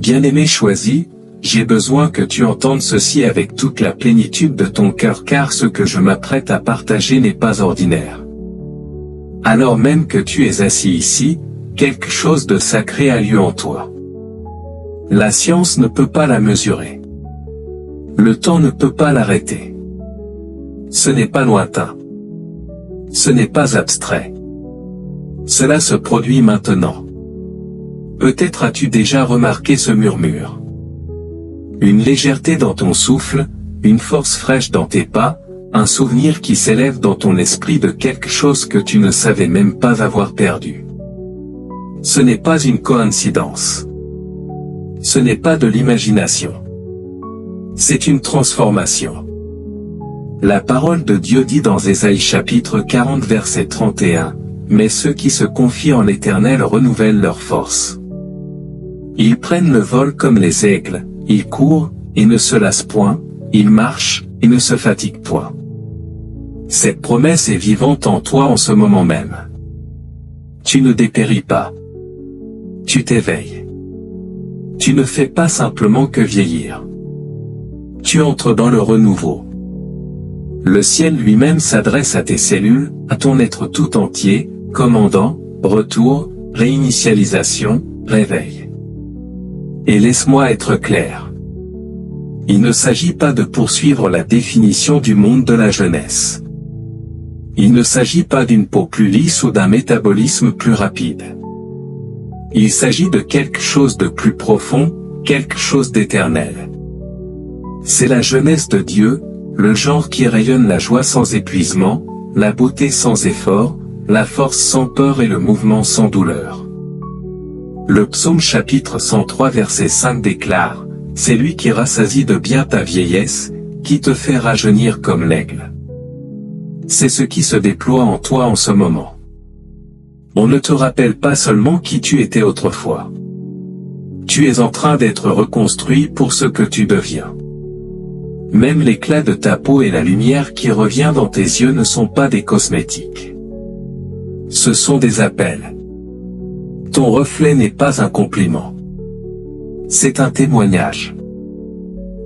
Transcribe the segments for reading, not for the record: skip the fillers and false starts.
Bien-aimé choisi, j'ai besoin que tu entendes ceci avec toute la plénitude de ton cœur car ce que je m'apprête à partager n'est pas ordinaire. Alors même que tu es assis ici, quelque chose de sacré a lieu en toi. La science ne peut pas la mesurer. Le temps ne peut pas l'arrêter. Ce n'est pas lointain. Ce n'est pas abstrait. Cela se produit maintenant. Peut-être as-tu déjà remarqué ce murmure. Une légèreté dans ton souffle, une force fraîche dans tes pas, un souvenir qui s'élève dans ton esprit de quelque chose que tu ne savais même pas avoir perdu. Ce n'est pas une coïncidence. Ce n'est pas de l'imagination. C'est une transformation. La parole de Dieu dit dans Ésaïe chapitre 40 verset 31, « Mais ceux qui se confient en l'Éternel renouvellent leur force. Ils prennent le vol comme les aigles, ils courent, et ne se lassent point, ils marchent, et ne se fatiguent point. » Cette promesse est vivante en toi en ce moment même. Tu ne dépéris pas. Tu t'éveilles. Tu ne fais pas simplement que vieillir. Tu entres dans le renouveau. Le ciel lui-même s'adresse à tes cellules, à ton être tout entier, commandant, retour, réinitialisation, réveil. Et laisse-moi être clair. Il ne s'agit pas de poursuivre la définition du monde de la jeunesse. Il ne s'agit pas d'une peau plus lisse ou d'un métabolisme plus rapide. Il s'agit de quelque chose de plus profond, quelque chose d'éternel. C'est la jeunesse de Dieu, le genre qui rayonne la joie sans épuisement, la beauté sans effort, la force sans peur et le mouvement sans douleur. Le psaume chapitre 103 verset 5 déclare, « C'est lui qui rassasie de bien ta vieillesse, qui te fait rajeunir comme l'aigle. » C'est ce qui se déploie en toi en ce moment. On ne te rappelle pas seulement qui tu étais autrefois. Tu es en train d'être reconstruit pour ce que tu deviens. Même l'éclat de ta peau et la lumière qui revient dans tes yeux ne sont pas des cosmétiques. Ce sont des appels. Ton reflet n'est pas un compliment. C'est un témoignage.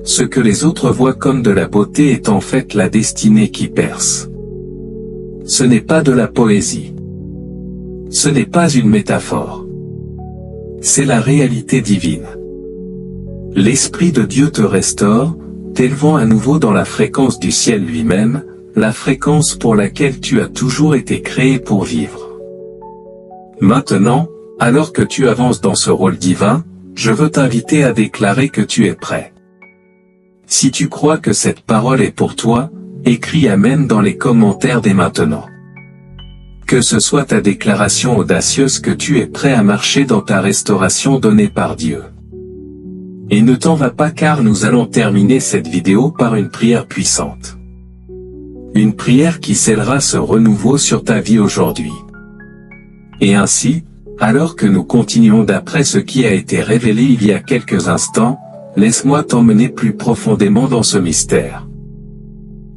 Ce que les autres voient comme de la beauté est en fait la destinée qui perce. Ce n'est pas de la poésie. Ce n'est pas une métaphore. C'est la réalité divine. L'Esprit de Dieu te restaure, t'élevant à nouveau dans la fréquence du ciel lui-même, la fréquence pour laquelle tu as toujours été créé pour vivre. Maintenant, alors que tu avances dans ce rôle divin, je veux t'inviter à déclarer que tu es prêt. Si tu crois que cette parole est pour toi, écris Amen dans les commentaires dès maintenant. Que ce soit ta déclaration audacieuse que tu es prêt à marcher dans ta restauration donnée par Dieu. Et ne t'en va pas car nous allons terminer cette vidéo par une prière puissante. Une prière qui scellera ce renouveau sur ta vie aujourd'hui. Et ainsi, alors que nous continuons d'après ce qui a été révélé il y a quelques instants, laisse-moi t'emmener plus profondément dans ce mystère.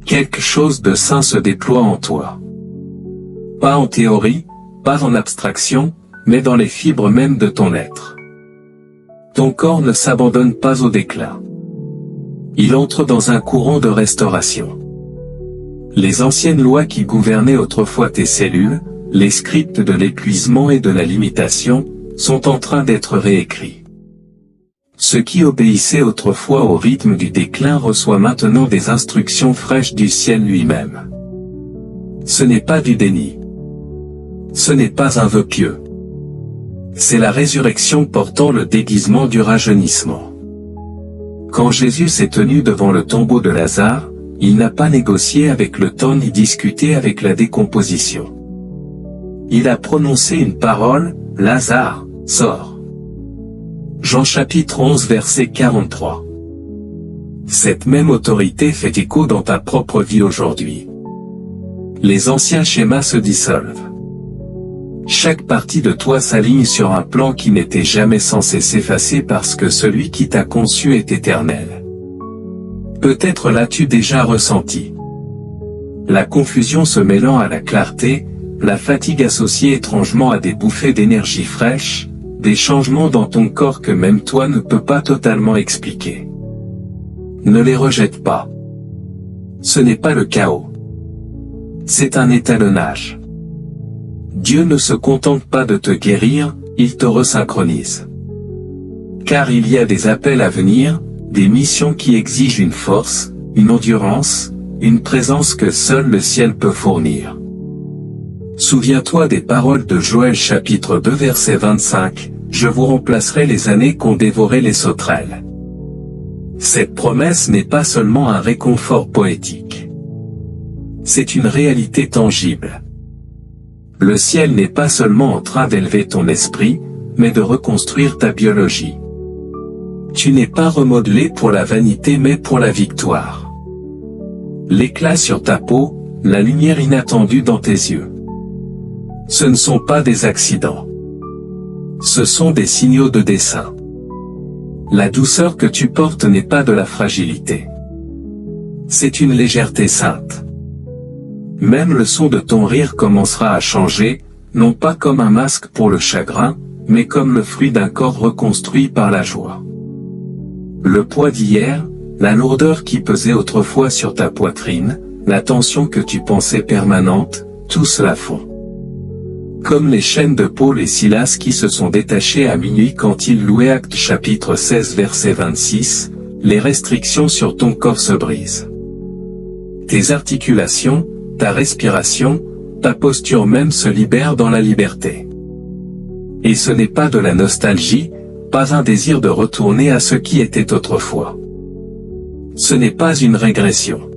Quelque chose de saint se déploie en toi. Pas en théorie, pas en abstraction, mais dans les fibres mêmes de ton être. Ton corps ne s'abandonne pas au déclin. Il entre dans un courant de restauration. Les anciennes lois qui gouvernaient autrefois tes cellules, les scripts de l'épuisement et de la limitation, sont en train d'être réécrits. Ce qui obéissait autrefois au rythme du déclin reçoit maintenant des instructions fraîches du ciel lui-même. Ce n'est pas du déni. Ce n'est pas un vœu pieux. C'est la résurrection portant le déguisement du rajeunissement. Quand Jésus s'est tenu devant le tombeau de Lazare, il n'a pas négocié avec le temps ni discuté avec la décomposition. Il a prononcé une parole, « Lazare, sors ». Jean chapitre 11 verset 43. Cette même autorité fait écho dans ta propre vie aujourd'hui. Les anciens schémas se dissolvent. Chaque partie de toi s'aligne sur un plan qui n'était jamais censé s'effacer parce que celui qui t'a conçu est éternel. Peut-être l'as-tu déjà ressenti. La confusion se mêlant à la clarté, la fatigue associée étrangement à des bouffées d'énergie fraîche, des changements dans ton corps que même toi ne peux pas totalement expliquer. Ne les rejette pas. Ce n'est pas le chaos. C'est un étalonnage. Dieu ne se contente pas de te guérir, il te resynchronise. Car il y a des appels à venir, des missions qui exigent une force, une endurance, une présence que seul le ciel peut fournir. Souviens-toi des paroles de Joël chapitre 2 verset 25, « Je vous remplacerai les années qu'ont dévoré les sauterelles ». Cette promesse n'est pas seulement un réconfort poétique. C'est une réalité tangible. Le ciel n'est pas seulement en train d'élever ton esprit, mais de reconstruire ta biologie. Tu n'es pas remodelé pour la vanité mais pour la victoire. L'éclat sur ta peau, la lumière inattendue dans tes yeux. Ce ne sont pas des accidents. Ce sont des signaux de dessein. La douceur que tu portes n'est pas de la fragilité. C'est une légèreté sainte. Même le son de ton rire commencera à changer, non pas comme un masque pour le chagrin, mais comme le fruit d'un corps reconstruit par la joie. Le poids d'hier, la lourdeur qui pesait autrefois sur ta poitrine, la tension que tu pensais permanente, tout cela fond. Comme les chaînes de Paul et Silas qui se sont détachées à minuit quand ils louaient Actes chapitre 16 verset 26, les restrictions sur ton corps se brisent. Tes articulations, ta respiration, ta posture même se libèrent dans la liberté. Et ce n'est pas de la nostalgie, pas un désir de retourner à ce qui était autrefois. Ce n'est pas une régression.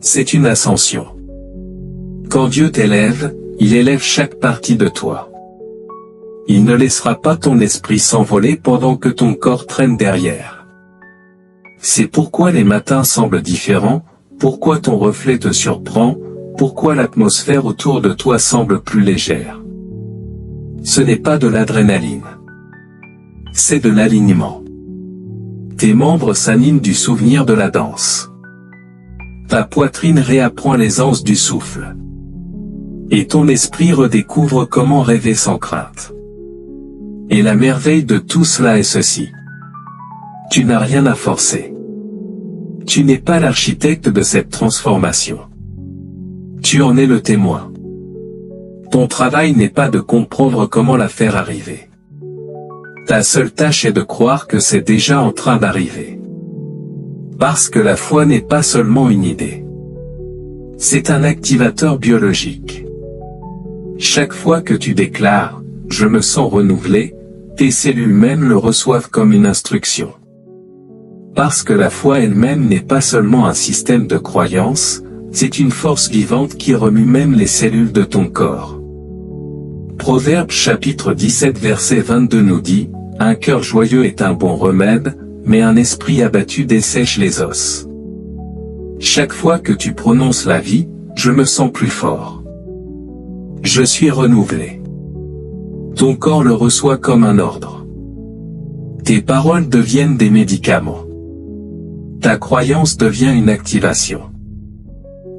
C'est une ascension. Quand Dieu t'élève, il élève chaque partie de toi. Il ne laissera pas ton esprit s'envoler pendant que ton corps traîne derrière. C'est pourquoi les matins semblent différents, pourquoi ton reflet te surprend, pourquoi l'atmosphère autour de toi semble plus légère. Ce n'est pas de l'adrénaline. C'est de l'alignement. Tes membres s'animent du souvenir de la danse. Ta poitrine réapprend l'aisance du souffle. Et ton esprit redécouvre comment rêver sans crainte. Et la merveille de tout cela est ceci. Tu n'as rien à forcer. Tu n'es pas l'architecte de cette transformation. Tu en es le témoin. Ton travail n'est pas de comprendre comment la faire arriver. Ta seule tâche est de croire que c'est déjà en train d'arriver. Parce que la foi n'est pas seulement une idée. C'est un activateur biologique. Chaque fois que tu déclares « Je me sens renouvelé », tes cellules mêmes le reçoivent comme une instruction. Parce que la foi elle-même n'est pas seulement un système de croyance, c'est une force vivante qui remue même les cellules de ton corps. Proverbe chapitre 17 verset 22 nous dit « Un cœur joyeux est un bon remède, mais un esprit abattu dessèche les os. » Chaque fois que tu prononces la vie, je me sens plus fort. Je suis renouvelé. Ton corps le reçoit comme un ordre. Tes paroles deviennent des médicaments. Ta croyance devient une activation.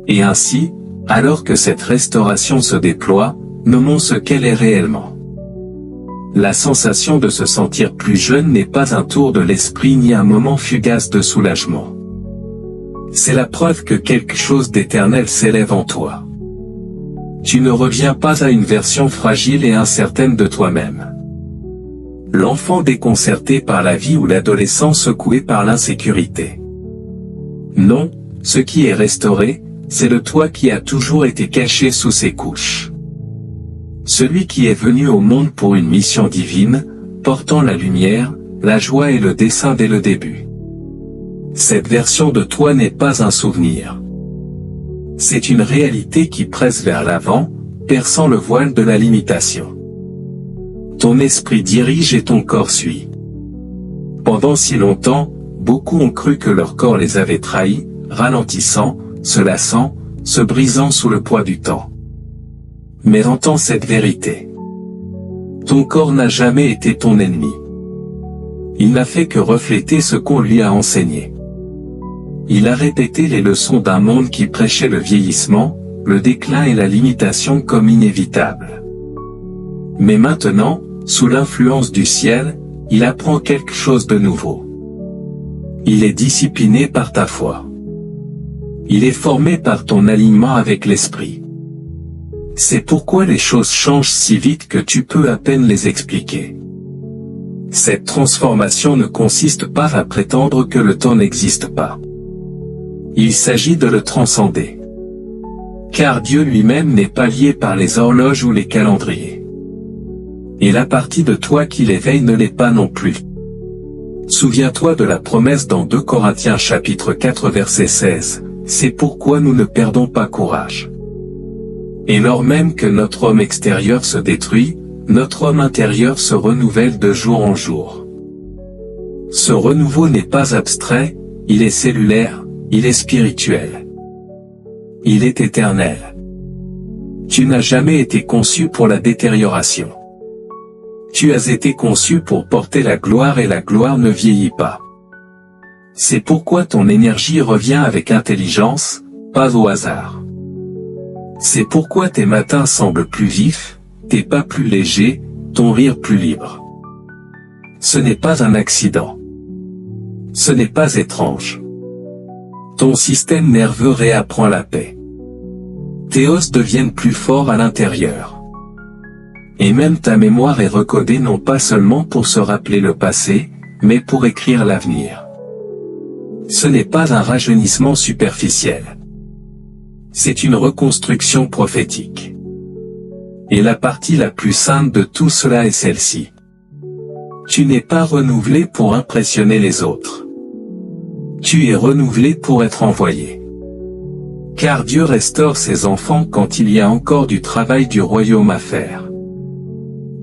Et ainsi, alors que cette restauration se déploie, nommons ce qu'elle est réellement. La sensation de se sentir plus jeune n'est pas un tour de l'esprit ni un moment fugace de soulagement. C'est la preuve que quelque chose d'éternel s'élève en toi. Tu ne reviens pas à une version fragile et incertaine de toi-même. L'enfant déconcerté par la vie ou l'adolescent secoué par l'insécurité. Non, ce qui est restauré, c'est le toi qui a toujours été caché sous ses couches. Celui qui est venu au monde pour une mission divine, portant la lumière, la joie et le dessein dès le début. Cette version de toi n'est pas un souvenir. C'est une réalité qui presse vers l'avant, perçant le voile de la limitation. Ton esprit dirige et ton corps suit. Pendant si longtemps, beaucoup ont cru que leur corps les avait trahis, ralentissant, se lassant, se brisant sous le poids du temps. Mais entends cette vérité. Ton corps n'a jamais été ton ennemi. Il n'a fait que refléter ce qu'on lui a enseigné. Il a répété les leçons d'un monde qui prêchait le vieillissement, le déclin et la limitation comme inévitables. Mais maintenant, sous l'influence du ciel, il apprend quelque chose de nouveau. Il est discipliné par ta foi. Il est formé par ton alignement avec l'esprit. C'est pourquoi les choses changent si vite que tu peux à peine les expliquer. Cette transformation ne consiste pas à prétendre que le temps n'existe pas. Il s'agit de le transcender. Car Dieu lui-même n'est pas lié par les horloges ou les calendriers. Et la partie de toi qui l'éveille ne l'est pas non plus. Souviens-toi de la promesse dans 2 Corinthiens chapitre 4 verset 16, c'est pourquoi nous ne perdons pas courage. Et lors même que notre homme extérieur se détruit, notre homme intérieur se renouvelle de jour en jour. Ce renouveau n'est pas abstrait, il est cellulaire, il est spirituel. Il est éternel. Tu n'as jamais été conçu pour la détérioration. Tu as été conçu pour porter la gloire et la gloire ne vieillit pas. C'est pourquoi ton énergie revient avec intelligence, pas au hasard. C'est pourquoi tes matins semblent plus vifs, tes pas plus légers, ton rire plus libre. Ce n'est pas un accident. Ce n'est pas étrange. Ton système nerveux réapprend la paix. Tes os deviennent plus forts à l'intérieur. Et même ta mémoire est recodée non pas seulement pour se rappeler le passé, mais pour écrire l'avenir. Ce n'est pas un rajeunissement superficiel. C'est une reconstruction prophétique. Et la partie la plus sainte de tout cela est celle-ci. Tu n'es pas renouvelé pour impressionner les autres. Tu es renouvelé pour être envoyé. Car Dieu restaure ses enfants quand il y a encore du travail du royaume à faire.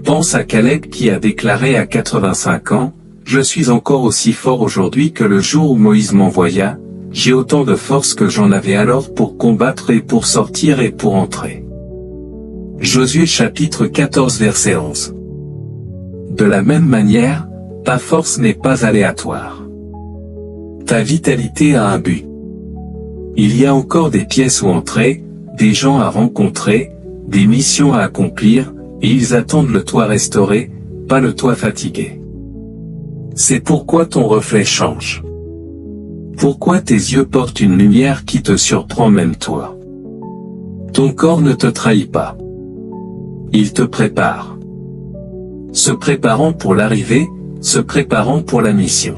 Pense à Caleb qui a déclaré à 85 ans, « Je suis encore aussi fort aujourd'hui que le jour où Moïse m'envoya, j'ai autant de force que j'en avais alors pour combattre et pour sortir et pour entrer. » Josué chapitre 14 verset 11. De la même manière, ta force n'est pas aléatoire. Ta vitalité a un but. Il y a encore des pièces où entrer, des gens à rencontrer, des missions à accomplir, et ils attendent le toi restauré, pas le toi fatigué. C'est pourquoi ton reflet change. Pourquoi tes yeux portent une lumière qui te surprend même toi. Ton corps ne te trahit pas. Il te prépare. Se préparant pour l'arrivée, se préparant pour la mission.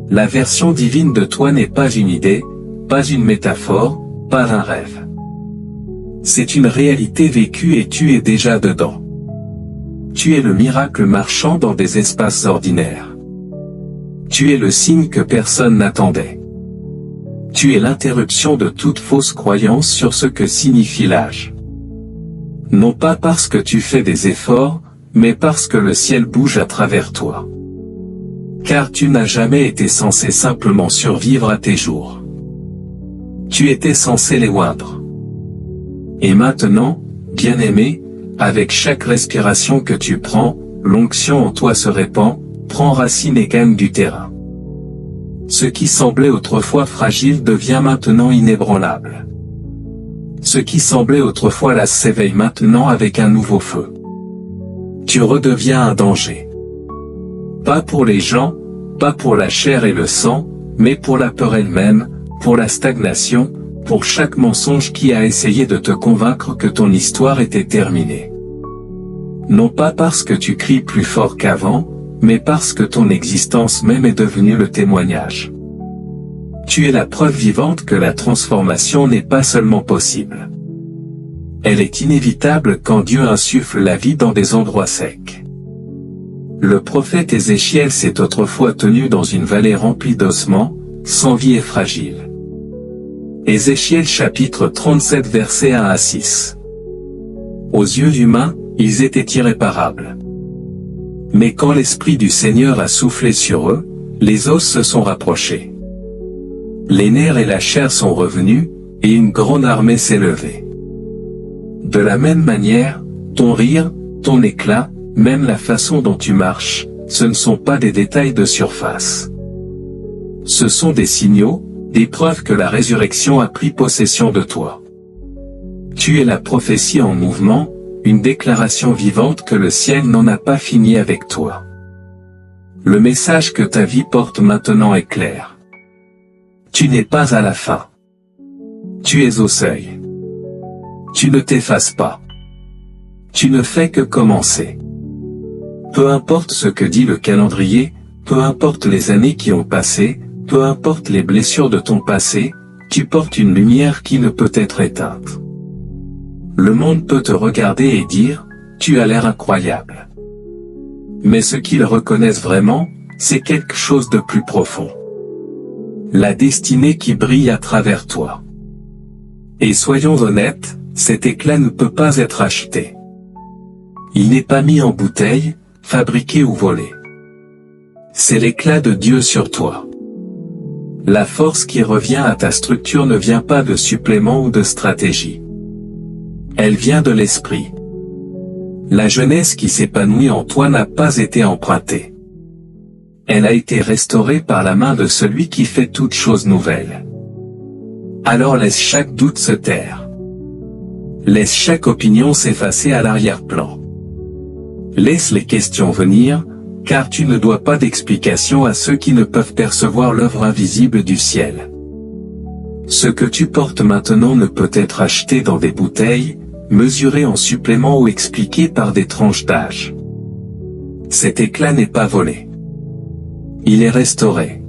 La version divine de toi n'est pas une idée, pas une métaphore, pas un rêve. C'est une réalité vécue et tu es déjà dedans. Tu es le miracle marchant dans des espaces ordinaires. Tu es le signe que personne n'attendait. Tu es l'interruption de toute fausse croyance sur ce que signifie l'âge. Non pas parce que tu fais des efforts, mais parce que le ciel bouge à travers toi. Car tu n'as jamais été censé simplement survivre à tes jours. Tu étais censé les oindre. Et maintenant, bien-aimé, avec chaque respiration que tu prends, l'onction en toi se répand, prend racine et gagne du terrain. Ce qui semblait autrefois fragile devient maintenant inébranlable. Ce qui semblait autrefois lasse s'éveille maintenant avec un nouveau feu. Tu redeviens un danger. Pas pour les gens, pas pour la chair et le sang, mais pour la peur elle-même, pour la stagnation, pour chaque mensonge qui a essayé de te convaincre que ton histoire était terminée. Non pas parce que tu cries plus fort qu'avant, mais parce que ton existence même est devenue le témoignage. Tu es la preuve vivante que la transformation n'est pas seulement possible. Elle est inévitable quand Dieu insuffle la vie dans des endroits secs. Le prophète Ézéchiel s'est autrefois tenu dans une vallée remplie d'ossements, sans vie et fragile. Ézéchiel chapitre 37 versets 1 à 6. Aux yeux humains, ils étaient irréparables. Mais quand l'Esprit du Seigneur a soufflé sur eux, les os se sont rapprochés. Les nerfs et la chair sont revenus, et une grande armée s'est levée. De la même manière, ton rire, ton éclat, même la façon dont tu marches, ce ne sont pas des détails de surface. Ce sont des signaux, des preuves que la résurrection a pris possession de toi. Tu es la prophétie en mouvement, une déclaration vivante que le ciel n'en a pas fini avec toi. Le message que ta vie porte maintenant est clair. Tu n'es pas à la fin. Tu es au seuil. Tu ne t'effaces pas. Tu ne fais que commencer. Peu importe ce que dit le calendrier, peu importe les années qui ont passé, peu importe les blessures de ton passé, tu portes une lumière qui ne peut être éteinte. Le monde peut te regarder et dire, tu as l'air incroyable. Mais ce qu'ils reconnaissent vraiment, c'est quelque chose de plus profond. La destinée qui brille à travers toi. Et soyons honnêtes, cet éclat ne peut pas être acheté. Il n'est pas mis en bouteille, fabriqué ou volé. C'est l'éclat de Dieu sur toi. La force qui revient à ta structure ne vient pas de suppléments ou de stratégie. Elle vient de l'esprit. La jeunesse qui s'épanouit en toi n'a pas été empruntée. Elle a été restaurée par la main de celui qui fait toutes choses nouvelles. Alors laisse chaque doute se taire. Laisse chaque opinion s'effacer à l'arrière-plan. Laisse les questions venir, car tu ne dois pas d'explication à ceux qui ne peuvent percevoir l'œuvre invisible du ciel. Ce que tu portes maintenant ne peut être acheté dans des bouteilles, mesuré en supplément ou expliqué par des tranches d'âge. Cet éclat n'est pas volé. Il est restauré.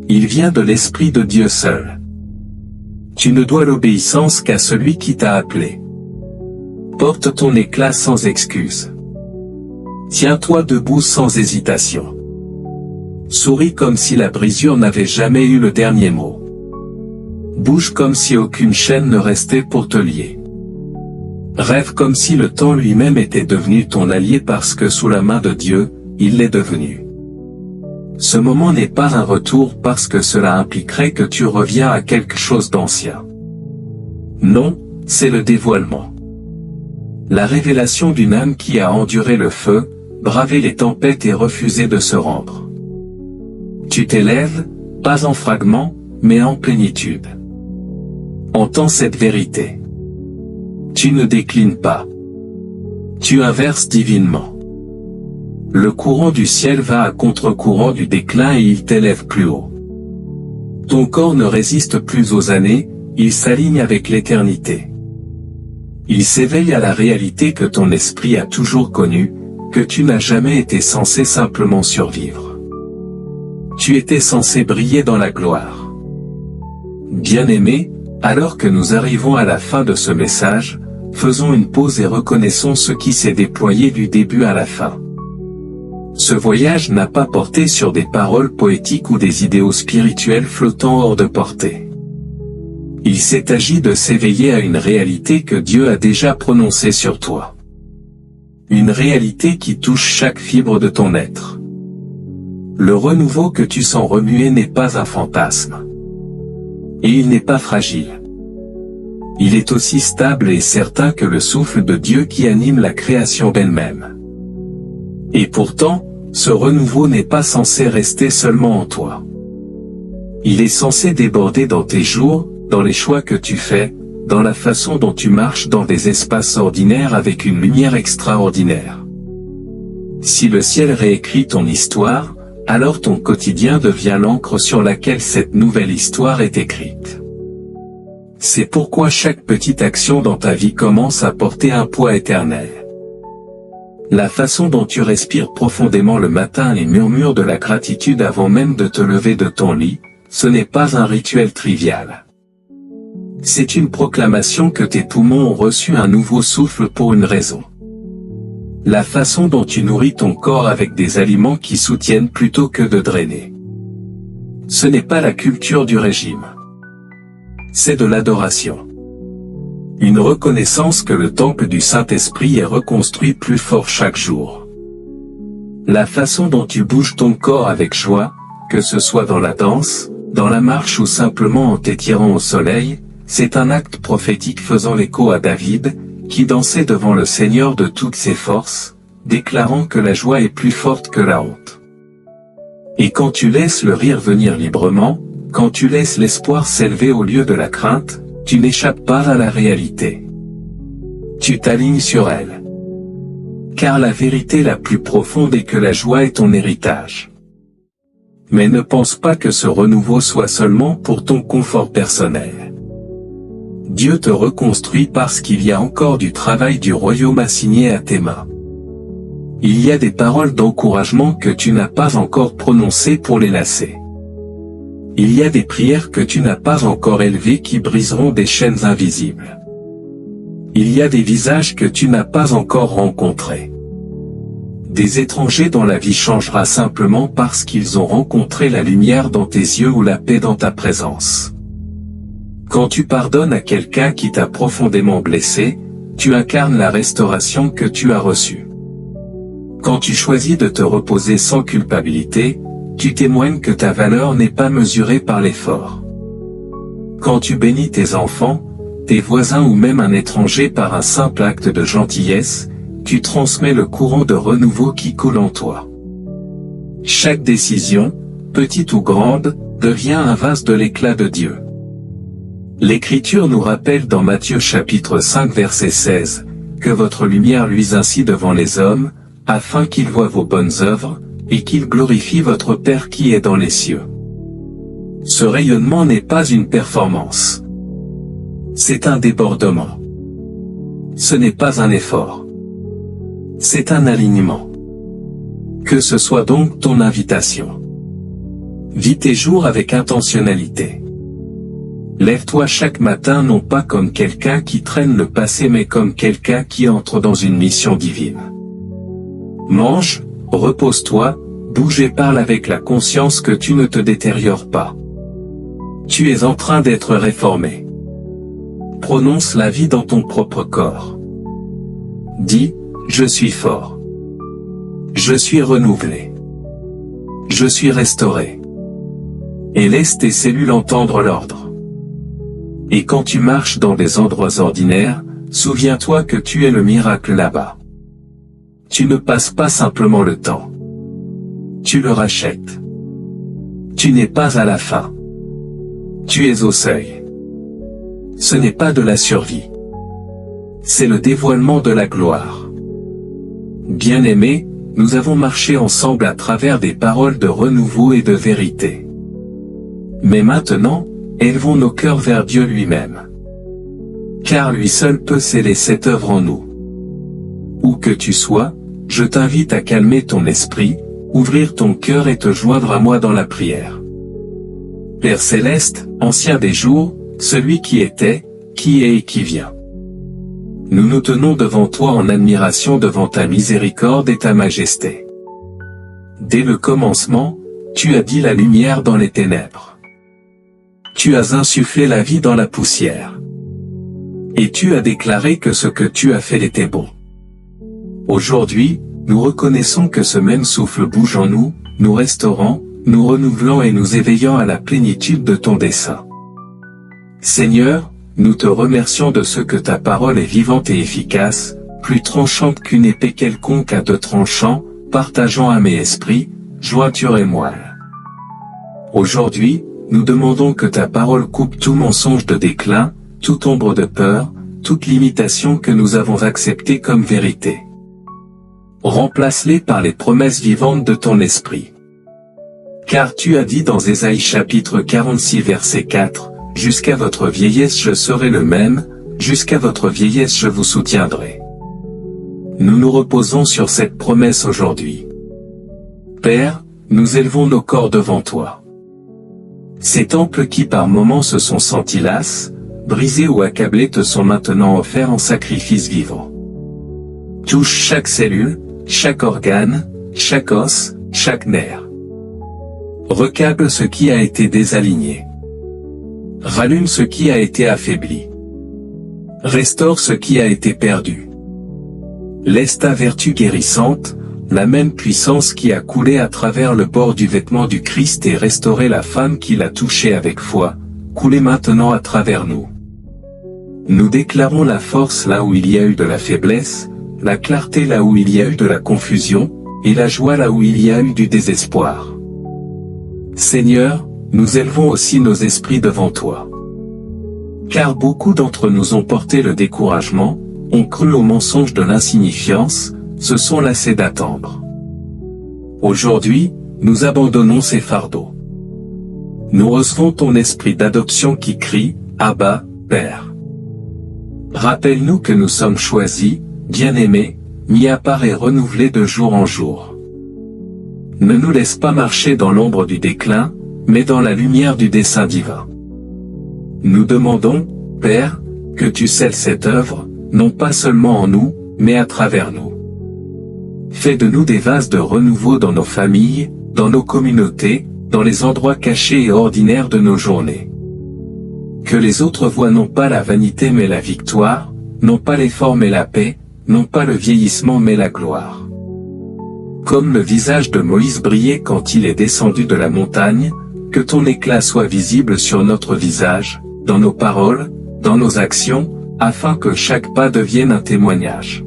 Il vient de l'Esprit de Dieu seul. Tu ne dois l'obéissance qu'à celui qui t'a appelé. Porte ton éclat sans excuse. Tiens-toi debout sans hésitation. Souris comme si la brisure n'avait jamais eu le dernier mot. Bouge comme si aucune chaîne ne restait pour te lier. Rêve comme si le temps lui-même était devenu ton allié parce que sous la main de Dieu, il l'est devenu. Ce moment n'est pas un retour parce que cela impliquerait que tu reviens à quelque chose d'ancien. Non, c'est le dévoilement. La révélation d'une âme qui a enduré le feu, bravé les tempêtes et refusé de se rendre. Tu t'élèves, pas en fragments, mais en plénitude. Entends cette vérité. Tu ne déclines pas. Tu inverses divinement. Le courant du ciel va à contre-courant du déclin et il t'élève plus haut. Ton corps ne résiste plus aux années, il s'aligne avec l'éternité. Il s'éveille à la réalité que ton esprit a toujours connue, que tu n'as jamais été censé simplement survivre. Tu étais censé briller dans la gloire. Bien-aimé, alors que nous arrivons à la fin de ce message, faisons une pause et reconnaissons ce qui s'est déployé du début à la fin. Ce voyage n'a pas porté sur des paroles poétiques ou des idéaux spirituels flottant hors de portée. Il s'est agi de s'éveiller à une réalité que Dieu a déjà prononcée sur toi. Une réalité qui touche chaque fibre de ton être. Le renouveau que tu sens remuer n'est pas un fantasme. Et il n'est pas fragile. Il est aussi stable et certain que le souffle de Dieu qui anime la création d'elle-même. Et pourtant, ce renouveau n'est pas censé rester seulement en toi. Il est censé déborder dans tes jours, dans les choix que tu fais, dans la façon dont tu marches dans des espaces ordinaires avec une lumière extraordinaire. Si le ciel réécrit ton histoire, alors ton quotidien devient l'encre sur laquelle cette nouvelle histoire est écrite. C'est pourquoi chaque petite action dans ta vie commence à porter un poids éternel. La façon dont tu respires profondément le matin et murmures de la gratitude avant même de te lever de ton lit, ce n'est pas un rituel trivial. C'est une proclamation que tes poumons ont reçu un nouveau souffle pour une raison. La façon dont tu nourris ton corps avec des aliments qui soutiennent plutôt que de drainer. Ce n'est pas la culture du régime. C'est de l'adoration. Une reconnaissance que le temple du Saint-Esprit est reconstruit plus fort chaque jour. La façon dont tu bouges ton corps avec joie, que ce soit dans la danse, dans la marche ou simplement en t'étirant au soleil, c'est un acte prophétique faisant l'écho à David, qui dansait devant le Seigneur de toutes ses forces, déclarant que la joie est plus forte que la honte. Et quand tu laisses le rire venir librement, quand tu laisses l'espoir s'élever au lieu de la crainte, tu n'échappes pas à la réalité. tu t'alignes sur elle. Car la vérité la plus profonde est que la joie est ton héritage. Mais ne pense pas que ce renouveau soit seulement pour ton confort personnel. Dieu te reconstruit parce qu'il y a encore du travail du royaume à signer à tes mains. Il y a des paroles d'encouragement que tu n'as pas encore prononcées pour les lasser. Il y a des prières que tu n'as pas encore élevées qui briseront des chaînes invisibles. Il y a des visages que tu n'as pas encore rencontrés. Des étrangers dont la vie changera simplement parce qu'ils ont rencontré la lumière dans tes yeux ou la paix dans ta présence. Quand tu pardonnes à quelqu'un qui t'a profondément blessé, tu incarnes la restauration que tu as reçue. Quand tu choisis de te reposer sans culpabilité, tu témoignes que ta valeur n'est pas mesurée par l'effort. Quand tu bénis tes enfants, tes voisins ou même un étranger par un simple acte de gentillesse, tu transmets le courant de renouveau qui coule en toi. Chaque décision, petite ou grande, devient un vase de l'éclat de Dieu. L'Écriture nous rappelle dans Matthieu chapitre 5 verset 16, que votre lumière luise ainsi devant les hommes, afin qu'ils voient vos bonnes œuvres, et qu'ils glorifient votre Père qui est dans les cieux. Ce rayonnement n'est pas une performance. C'est un débordement. Ce n'est pas un effort. C'est un alignement. Que ce soit donc ton invitation. Vis tes jours avec intentionnalité. Lève-toi chaque matin non pas comme quelqu'un qui traîne le passé mais comme quelqu'un qui entre dans une mission divine. Mange, repose-toi, bouge et parle avec la conscience que tu ne te détériores pas. Tu es en train d'être réformé. Prononce la vie dans ton propre corps. Dis, je suis fort. Je suis renouvelé. Je suis restauré. Et laisse tes cellules entendre l'ordre. Et quand tu marches dans des endroits ordinaires, souviens-toi que tu es le miracle là-bas. Tu ne passes pas simplement le temps. Tu le rachètes. Tu n'es pas à la fin. Tu es au seuil. Ce n'est pas de la survie. C'est le dévoilement de la gloire. Bien-aimés, nous avons marché ensemble à travers des paroles de renouveau et de vérité. Mais maintenant, élevons nos cœurs vers Dieu lui-même. Car lui seul peut sceller cette œuvre en nous. Où que tu sois, je t'invite à calmer ton esprit, ouvrir ton cœur et te joindre à moi dans la prière. Père céleste, ancien des jours, celui qui était, qui est et qui vient. Nous nous tenons devant toi en admiration devant ta miséricorde et ta majesté. Dès le commencement, tu as dit la lumière dans les ténèbres. Tu as insufflé la vie dans la poussière. Et tu as déclaré que ce que tu as fait était bon. Aujourd'hui, nous reconnaissons que ce même souffle bouge en nous, nous restaurant, nous renouvelant et nous éveillant à la plénitude de ton dessein. Seigneur, nous te remercions de ce que ta parole est vivante et efficace, plus tranchante qu'une épée quelconque à deux tranchants, partageant âme et esprit, jointure et moelle. Aujourd'hui, nous demandons que ta parole coupe tout mensonge de déclin, toute ombre de peur, toute limitation que nous avons acceptée comme vérité. Remplace-les par les promesses vivantes de ton esprit. Car tu as dit dans Ésaïe chapitre 46 verset 4, « Jusqu'à votre vieillesse je serai le même, jusqu'à votre vieillesse je vous soutiendrai. » Nous nous reposons sur cette promesse aujourd'hui. Père, nous élevons nos corps devant toi. Ces temples qui par moments se sont sentis lasses, brisés ou accablés te sont maintenant offerts en sacrifice vivant. Touche chaque cellule, chaque organe, chaque os, chaque nerf. Recable ce qui a été désaligné. Rallume ce qui a été affaibli. Restaure ce qui a été perdu. Laisse ta vertu guérissante, la même puissance qui a coulé à travers le bord du vêtement du Christ et restauré la femme qui l'a touché avec foi, couler maintenant à travers nous. Nous déclarons la force là où il y a eu de la faiblesse, la clarté là où il y a eu de la confusion, et la joie là où il y a eu du désespoir. Seigneur, nous élevons aussi nos esprits devant toi. Car beaucoup d'entre nous ont porté le découragement, ont cru au mensonge de l'insignifiance, se sont lassés d'attendre. Aujourd'hui, nous abandonnons ces fardeaux. Nous recevons ton esprit d'adoption qui crie, Abba, Père. Rappelle-nous que nous sommes choisis, bien-aimés, mis à part et renouvelés de jour en jour. Ne nous laisse pas marcher dans l'ombre du déclin, mais dans la lumière du dessein divin. Nous demandons, Père, que tu scelles cette œuvre, non pas seulement en nous, mais à travers nous. Fais de nous des vases de renouveau dans nos familles, dans nos communautés, dans les endroits cachés et ordinaires de nos journées. Que les autres voient non pas la vanité mais la victoire, non pas l'effort mais la paix, non pas le vieillissement mais la gloire. Comme le visage de Moïse brillait quand il est descendu de la montagne, que ton éclat soit visible sur notre visage, dans nos paroles, dans nos actions, afin que chaque pas devienne un témoignage.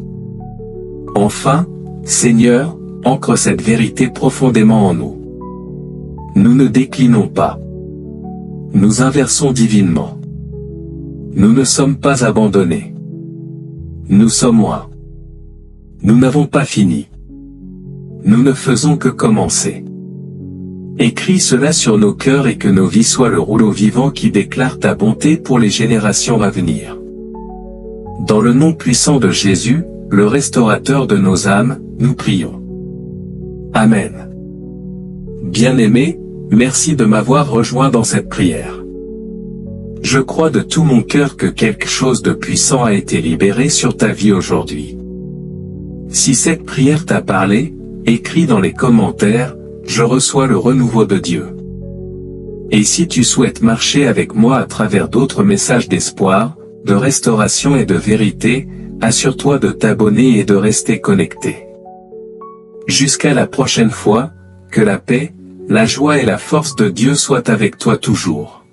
Enfin, Seigneur, ancre cette vérité profondément en nous. Nous ne déclinons pas. Nous inversons divinement. Nous ne sommes pas abandonnés. Nous sommes loin. Nous n'avons pas fini. Nous ne faisons que commencer. Écris cela sur nos cœurs et que nos vies soient le rouleau vivant qui déclare ta bonté pour les générations à venir. Dans le nom puissant de Jésus, le restaurateur de nos âmes, nous prions. Amen. Bien-aimé, merci de m'avoir rejoint dans cette prière. Je crois de tout mon cœur que quelque chose de puissant a été libéré sur ta vie aujourd'hui. Si cette prière t'a parlé, écris dans les commentaires, je reçois le renouveau de Dieu. Et si tu souhaites marcher avec moi à travers d'autres messages d'espoir, de restauration et de vérité, assure-toi de t'abonner et de rester connecté. Jusqu'à la prochaine fois, que la paix, la joie et la force de Dieu soient avec toi toujours.